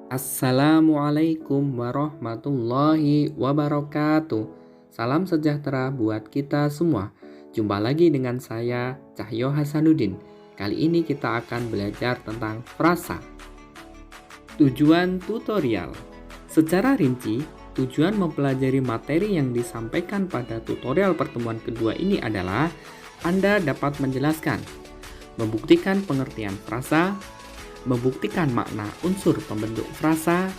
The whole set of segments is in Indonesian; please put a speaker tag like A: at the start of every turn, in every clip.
A: Assalamualaikum warahmatullahi wabarakatuh. Salam sejahtera buat kita semua. Jumpa lagi dengan saya, Cahyo Hasanuddin. Kali ini kita akan belajar tentang frasa. Tujuan tutorial. Secara rinci, tujuan mempelajari materi yang disampaikan pada tutorial pertemuan kedua ini adalah Anda dapat menjelaskan, membuktikan pengertian frasa, membuktikan makna unsur pembentuk frasa,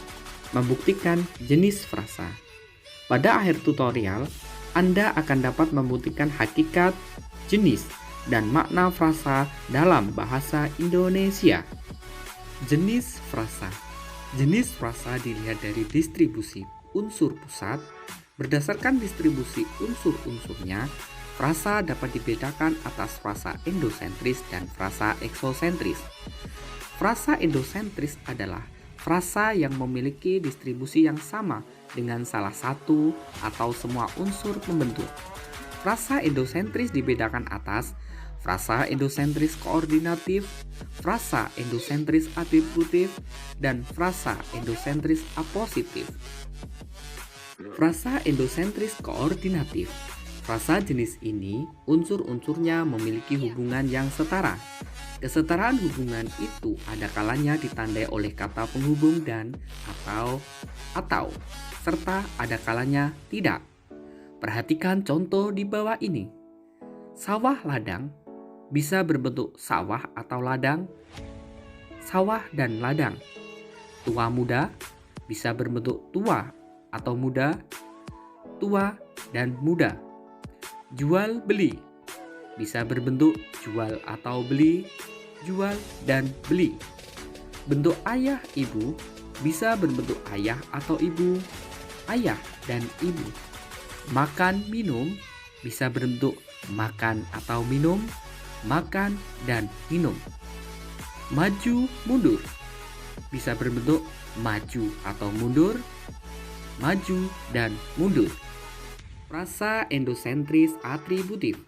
A: membuktikan jenis frasa. Pada akhir tutorial, Anda akan dapat membuktikan hakikat, jenis, dan makna frasa dalam bahasa Indonesia. Jenis frasa. Jenis frasa dilihat dari distribusi unsur pusat. Berdasarkan distribusi unsur-unsurnya, frasa dapat dibedakan atas frasa endosentris dan frasa eksosentris. Frasa endosentris adalah frasa yang memiliki distribusi yang sama dengan salah satu atau semua unsur pembentuk. Frasa endosentris dibedakan atas frasa endosentris koordinatif, frasa endosentris atributif, dan frasa endosentris apositif. Frasa endosentris koordinatif. Frasa jenis ini unsur-unsurnya memiliki hubungan yang setara. Kesetaraan hubungan itu ada kalanya ditandai oleh kata penghubung dan atau serta ada kalanya tidak. Perhatikan contoh di bawah ini. Sawah ladang bisa berbentuk sawah atau ladang, sawah dan ladang. Tua muda bisa berbentuk tua atau muda, tua dan muda. Jual beli bisa berbentuk jual atau beli, jual dan beli. Bentuk ayah ibu bisa berbentuk ayah atau ibu, ayah dan ibu. Makan minum bisa berbentuk makan atau minum, makan dan minum. Maju mundur bisa berbentuk maju atau mundur, maju dan mundur. Frasa endosentris atributif.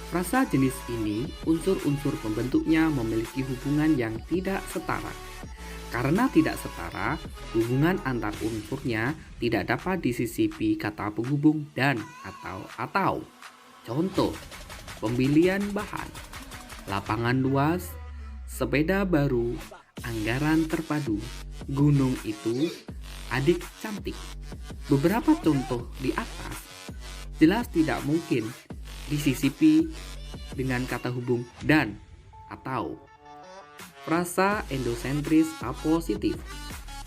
A: Frasa jenis ini unsur-unsur pembentuknya memiliki hubungan yang tidak setara. Karena tidak setara, hubungan antar unsurnya tidak dapat disisipi kata penghubung dan atau. Contoh, pemilihan bahan, lapangan luas, sepeda baru, anggaran terpadu, gunung itu, adik cantik. Beberapa contoh di atas jelas tidak mungkin disisipi dengan kata hubung dan atau. Frasa endosentris apositif.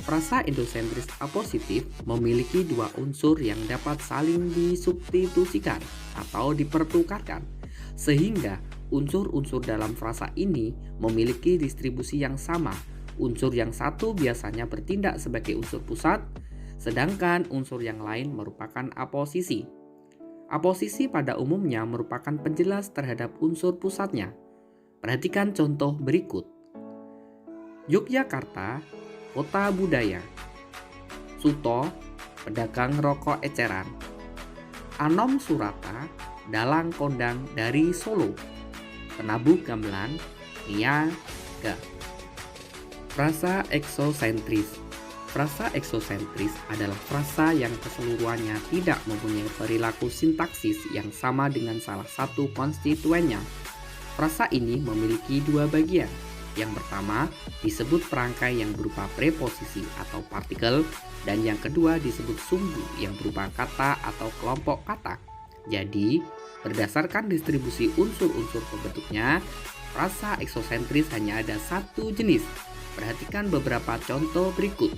A: Frasa endosentris apositif memiliki dua unsur yang dapat saling disubstitusikan atau dipertukarkan, sehingga unsur-unsur dalam frasa ini memiliki distribusi yang sama. Unsur yang satu biasanya bertindak sebagai unsur pusat, sedangkan unsur yang lain merupakan aposisi. Aposisi pada umumnya merupakan penjelas terhadap unsur pusatnya. Perhatikan contoh berikut. Yogyakarta, kota budaya. Suto, pedagang rokok eceran. Anom Surata, dalang kondang dari Solo. Penabuh gamelan, niaga. Frasa eksosentris. Frasa eksosentris adalah frasa yang keseluruhannya tidak mempunyai perilaku sintaksis yang sama dengan salah satu konstituennya. Frasa ini memiliki dua bagian. Yang pertama disebut perangkai yang berupa preposisi atau partikel, dan yang kedua disebut sumbu yang berupa kata atau kelompok kata. Jadi, berdasarkan distribusi unsur-unsur pembentuknya, frasa eksosentris hanya ada satu jenis. Perhatikan beberapa contoh berikut.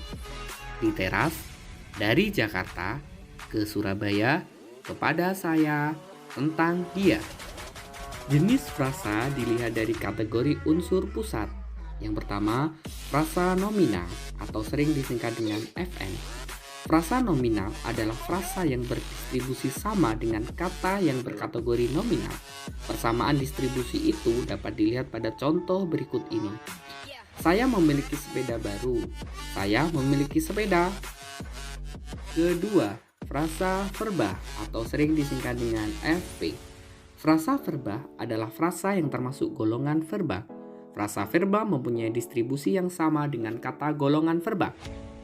A: Di teras, dari Jakarta ke Surabaya, kepada saya, tentang dia. Jenis frasa dilihat dari kategori unsur pusat. Yang pertama, frasa nominal atau sering disingkat dengan FN. Frasa nominal adalah frasa yang berdistribusi sama dengan kata yang berkategori nominal. Persamaan distribusi itu dapat dilihat pada contoh berikut ini. Saya memiliki sepeda baru. Saya memiliki sepeda. Kedua, frasa verba atau sering disingkat dengan FV. Frasa verba adalah frasa yang termasuk golongan verba. Frasa verba mempunyai distribusi yang sama dengan kata golongan verba.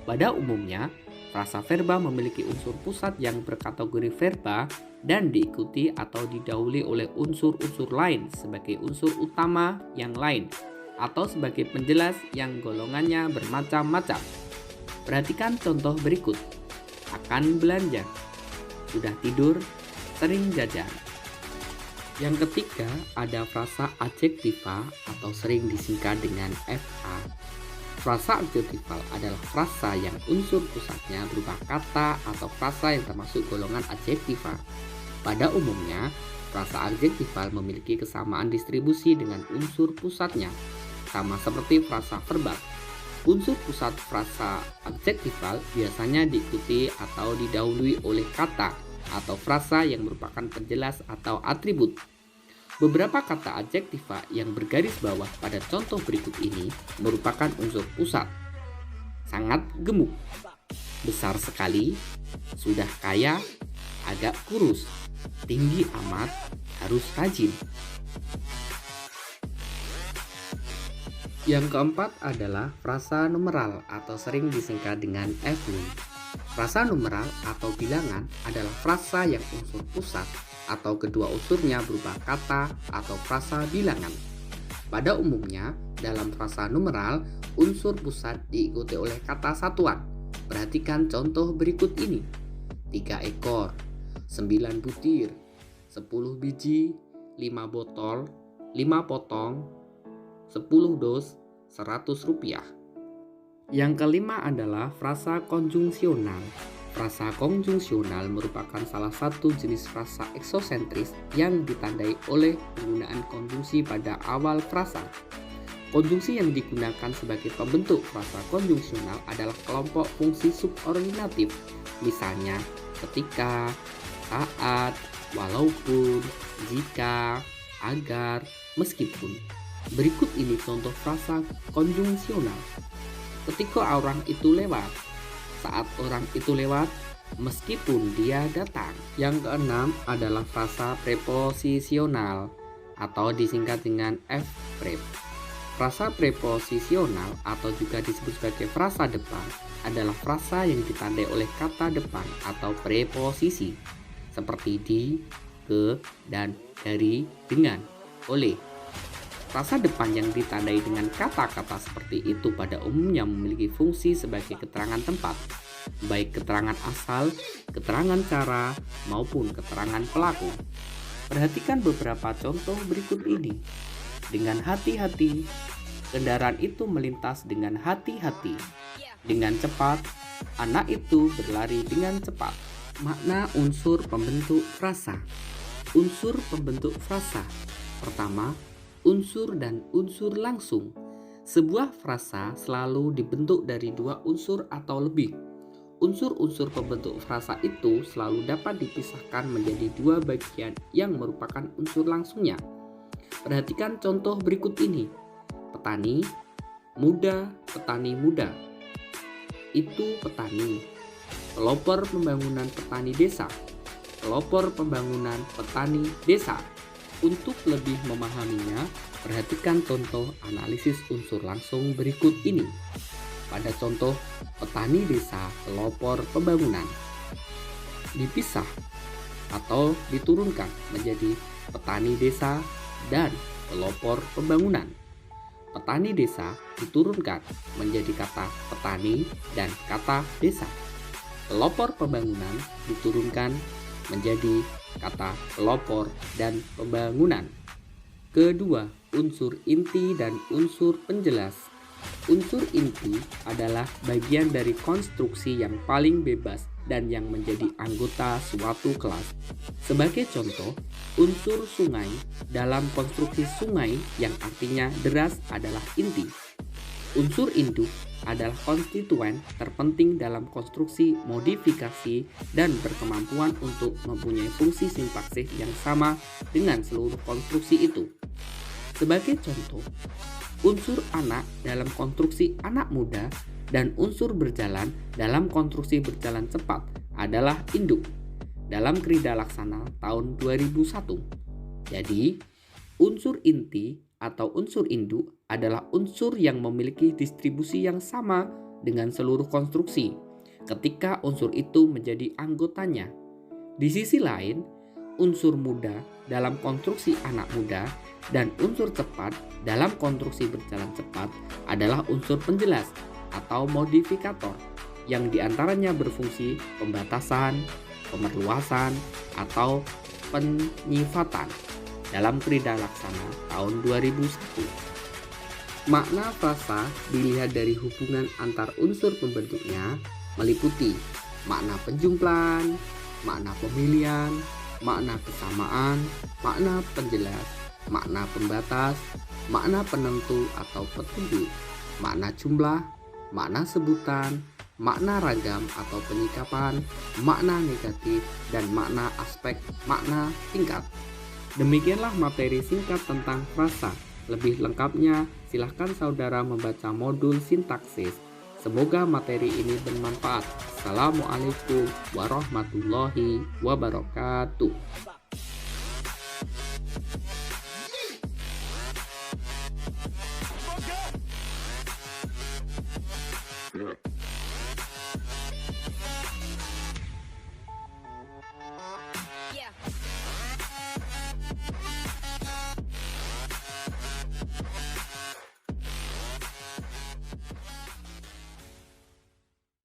A: Pada umumnya, frasa verba memiliki unsur pusat yang berkategori verba dan diikuti atau didahului oleh unsur-unsur lain sebagai unsur utama yang lain atau sebagai penjelas yang golongannya bermacam-macam. Perhatikan contoh berikut. Akan belanja, sudah tidur, sering jajan. Yang ketiga ada frasa adjektiva atau sering disingkat dengan FA. Frasa adjektival adalah frasa yang unsur pusatnya berupa kata atau frasa yang termasuk golongan adjektiva. Pada umumnya, frasa adjektival memiliki kesamaan distribusi dengan unsur pusatnya, sama seperti frasa verbal. Unsur pusat frasa adjektival biasanya diikuti atau didahului oleh kata atau frasa yang merupakan penjelas atau atribut. Beberapa kata adjektiva yang bergaris bawah pada contoh berikut ini merupakan unsur pusat. Sangat gemuk, besar sekali, sudah kaya, agak kurus, tinggi amat, harus rajin. Yang keempat adalah frasa numeral atau sering disingkat dengan FNU. Frasa numeral atau bilangan adalah frasa yang unsur pusat atau kedua unsurnya berupa kata atau frasa bilangan. Pada umumnya, dalam frasa numeral, unsur pusat diikuti oleh kata satuan. Perhatikan contoh berikut ini. 3 ekor, 9 butir, 10 biji, 5 botol, 5 potong, 10 dos, 100 rupiah. Yang kelima adalah frasa konjungsional. Frasa konjungsional merupakan salah satu jenis frasa eksosentris yang ditandai oleh penggunaan konjungsi pada awal frasa. Konjungsi yang digunakan sebagai pembentuk frasa konjungsional adalah kelompok fungsi subordinatif, misalnya ketika, saat, walaupun, jika, agar, meskipun. Berikut ini contoh frasa konjungsional. Ketika orang itu lewat, saat orang itu lewat, meskipun dia datang. Yang keenam adalah frasa preposisional atau disingkat dengan F-prep. Frasa preposisional atau juga disebut sebagai frasa depan adalah frasa yang ditandai oleh kata depan atau preposisi seperti di, ke, dan dari, dengan, oleh. Frasa depan yang ditandai dengan kata-kata seperti itu pada umumnya memiliki fungsi sebagai keterangan tempat, baik keterangan asal, keterangan cara, maupun keterangan pelaku. Perhatikan beberapa contoh berikut ini. Dengan hati-hati, kendaraan itu melintas dengan hati-hati. Dengan cepat, anak itu berlari dengan cepat. Makna unsur pembentuk frasa. Unsur pembentuk frasa. Pertama, unsur dan unsur langsung. Sebuah frasa selalu dibentuk dari dua unsur atau lebih. Unsur-unsur pembentuk frasa itu selalu dapat dipisahkan menjadi dua bagian yang merupakan unsur langsungnya. Perhatikan contoh berikut ini. Petani muda, petani muda. Itu petani. Pelopor pembangunan petani desa. Pelopor pembangunan petani desa. Untuk lebih memahaminya, perhatikan contoh analisis unsur langsung berikut ini. Pada contoh petani desa pelopor pembangunan, dipisah atau diturunkan menjadi petani desa dan pelopor pembangunan. Petani desa diturunkan menjadi kata petani dan kata desa. Pelopor pembangunan diturunkan menjadi kata pelopor dan pembangunan. Kedua, unsur inti dan unsur penjelas. Unsur inti adalah bagian dari konstruksi yang paling bebas dan yang menjadi anggota suatu kelas. Sebagai contoh, unsur sungai dalam konstruksi sungai yang artinya deras adalah inti. Unsur induk adalah konstituen terpenting dalam konstruksi modifikasi dan berkemampuan untuk mempunyai fungsi sintaksis yang sama dengan seluruh konstruksi itu. Sebagai contoh, unsur anak dalam konstruksi anak muda dan unsur berjalan dalam konstruksi berjalan cepat adalah induk dalam Krida Laksana tahun 2001. Jadi, unsur inti atau unsur induk adalah unsur yang memiliki distribusi yang sama dengan seluruh konstruksi ketika unsur itu menjadi anggotanya. Di sisi lain, unsur muda dalam konstruksi anak muda dan unsur cepat dalam konstruksi berjalan cepat adalah unsur penjelas atau modifikator yang diantaranya berfungsi pembatasan, pemerluasan, atau penyifatan dalam Krida Laksana tahun 2001. Makna frasa dilihat dari hubungan antar unsur pembentuknya meliputi makna penjumlahan, makna pemilihan, makna kesamaan, makna penjelas, makna pembatas, makna penentu atau petunjuk, makna jumlah, makna sebutan, makna ragam atau penyikapan, makna negatif, dan makna aspek makna tingkat. Demikianlah materi singkat tentang frasa. Lebih lengkapnya, silahkan saudara membaca modul sintaksis. Semoga materi ini bermanfaat. Assalamualaikum warahmatullahi wabarakatuh.